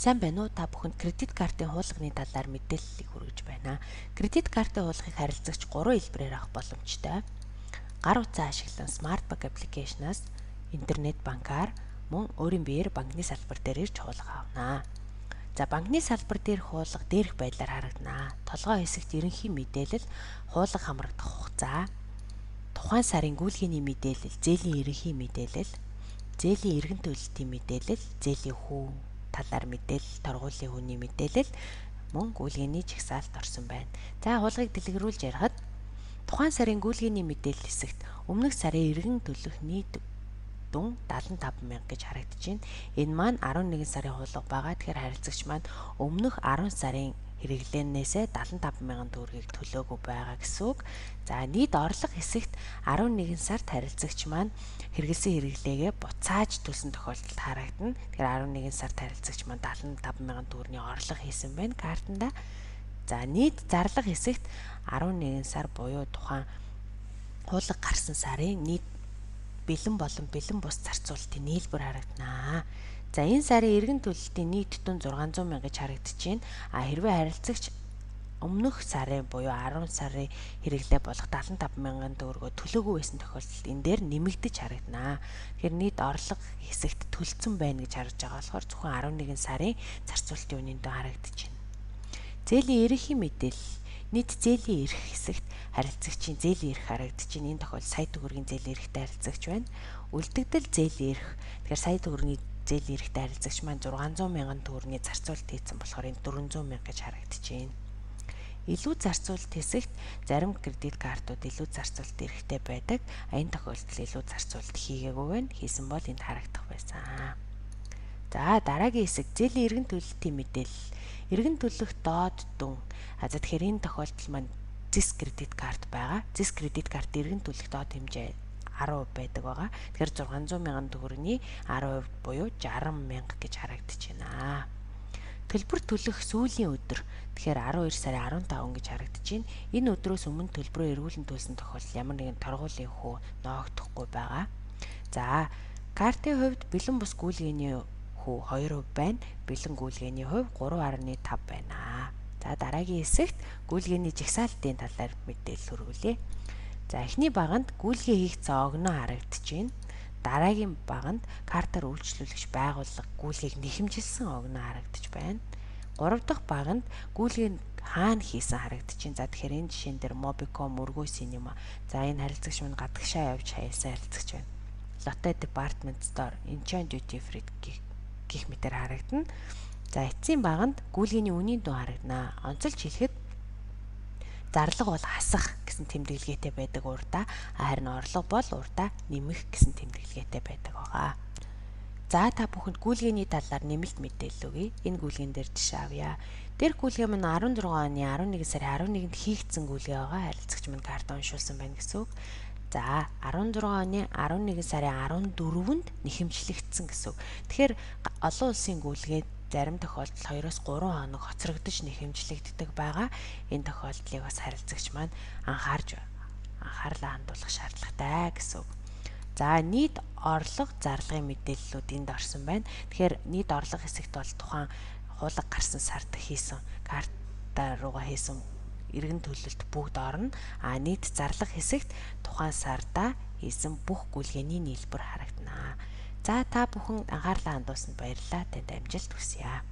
Сайн байна уу? Та бүхэнд кредит картын хуулганы талаар мэдээллийг хүргэж байна. Кредит картын хуулгыг харилцагч 3 хэлбэрээр авах боломжтой. Гар утсаа ашиглан SmartBank аппликейшнаас интернет банкар мөн өөрийн биеэр банкны салбар дээр ирж хуулга авнаа. За банкны салбар дээрх хуулга дээрх байдлаар харагдана. Толгой хэсэгт ерөнхий мэдээлэл, хуулга хамрагдах хугацаа, тухайн сарын гүйлгээний мэдээлэл, зээлийн ерөнхий мэдээлэл, зээлийн эргэн төлөлтийн мэдээлэл, зээлийн хүү талаар мэдээлэл, торгуулийн хүний мэдээлэл, мөн гүйлгээний жагсаалт орсон байна. За хуулгыг дэлгэрүүлж ярихад тухайн сарын гүйлгээний мэдээлэл хэсэгт өмнөх сарын эргэн төлөх нийт дүн 75 мянга гэж харагдаж байна. Энэ маань 11 сарын хуулга байгаа. Тэгэхээр харилцагч маань өмнөх 10 сарын хэрэглэнээсээ 75 мянган төгрөгийг төлөөгүй байгаа гэсэн үг. За нийт орлого хэсэгт 11 сард харилцагч маань хэрэгэлсэн хэрэглээгээ буцааж төлсөн тохиолдолд харагдана. Тэгэхээр 11 сард харилцагч маань 75 мянган төгрөгийн орлого хийсэн байна картанда. За нийт зарлага хэсэгт 11 сар буюу тухайн хуулга гарсан сарын нийт бэлэн болон бэлэн бус зарцуулалтын нийлбэр харагдана. За энэ сарын эргэн төлөлтийн нийт дүн 600 мянга гэж харагдаж байна. Хэрвээ харилцагч өмнөх сарын буюу 10 сарын хэрэглээ болох 75 мянган төгрөгөө төлөөгүй байсан тохиолдолд энэ дээр нэмэгдэж харагдана. Тэгэхээр нийт орлого хэсэгт төлцсөн байна гэж харж байгаа болохоор зөвхөн 11 сарын зарцуулалтын үнийн дүн харагдаж байна. Зээлийн ерөнхий мэдээлэл нийт зээлийн эрх хэсэгт харилцагчийн зээлийн эрх харагдаж байна. Энэ тохиолдолд сая төгрөгийн зээлийн эрхтэй харилцагч байна. Үлдэгдэл зээлийн эрх. Тэгэхээр сая төгрөгийн зээлийн эрхтэй харилцагч маань 600 мянган төгрөгийн зарцуулалт хийсэн болохоор энэ 400 мянга гэж харагдаж байна. Илүү зарцуулалт хэсэгт зарим кредит картууд илүү зарцуулалт эрхтэй байдаг. Энэ тохиолдолд илүү зарцуулалт хийгээгүй байна. Хийсэн бол энд харагдах байсан. За дараагийн хэсэг зээлийн эргэн төлөлтийн мэдээлэл. Эргэн төлөх доод дүн. За тэгэхээр энэ тохиолдол маань ZIS кредит карт байгаа. ZIS кредит карт эргэн төлөх доод хэмжээ 10% байдаг байгаа. Тэгэхээр 600 мянган төгрөгийн 10% буюу 60 мянга гэж харагдаж байна. Төлбөр төлөх сүүлийн өдөр. Тэгэхээр 12 сарын 15 гэж харагдаж байна. Энэ өдрөөс өмнө төлбөрөө эргүүлэн төлсөн тохиолдолд ямар нэгэн торгуулийн хүү ноогдохгүй байгаа. За картын хувьд бэлэн бус гүйлгээний хүү 2% байна. Бэлэн гүйлгээний хувь 3.5 байна. За дараагийн хэсэгт гүйлгээний жагсаалтын талаар мэдээлэл хүргүүлье. За эхний баганд гүйлгээ хийгдсэн огноо харагдаж байна. Дараагийн баганд картаар үйлчлүүлэгч байгууллага гүйлгээг нэхэмжилсэн огноо харагдаж байна. 3 дахь баганд гүйлгээ хаана хийсэн харагдаж байна. За тэгэхээр энэ жишээн дээр Mobicom, Өргөө Cinema. За энэ харилцагч мань гадагшаа явж хаяасан харилцагч байна. Lotte Department Store, Incheon Duty Free гэх мэтээр харагдана. За эцсийн баганд гүйлгээний үнийн дүн харагдана. Онцолж хэлэхэд зарлага бол хасах гэсэн тэмдэглэгээтэй байдаг урдаа, харин орлого бол урдаа нэмэх гэсэн тэмдэглэгээтэй байдаг байгаа. За та бүхэнд гүйлгээний талаар нэмэлт мэдээлэл өгье. Энэ гүйлгэн дээр жишээ авъя. Дээрх гүйлгээ маань 16 оны 11 сарын 11-нд хийгдсэн гүйлгээ байгаа. Харилцагч маань карт уншуулсан байна гэсэн үг. За 16 оны 11 сарын 14-нд нэхэмжлэгдсэн гэсэн үг. Тэгэхээр олон улсын гүйлгээ зарим тохиолдолд 2-3 хоног хоцрогдож нэхэмжлэгддэг байгаа. Энэ тохиолдлыг бас харилцагч маань анхаарлаа хандуулах шаардлагатай гэсэн үг. За нийт орлого зарлагын мэдээллүүд энд орсон байна. Тэгэхээр нийт орлого хэсэгт бол тухайн хуулга гарсан сард хийсэн карта руугаа хийсэн эргэн төлөлт бүгд орно. Нийт зарлага хэсэгт тухайн сарда хийсэн бүх гүйлгээний нийлбэр харагдана. За та бүхэн анхаарлаа хандуулсанд баярлалаа. Танд амжилт хүсье.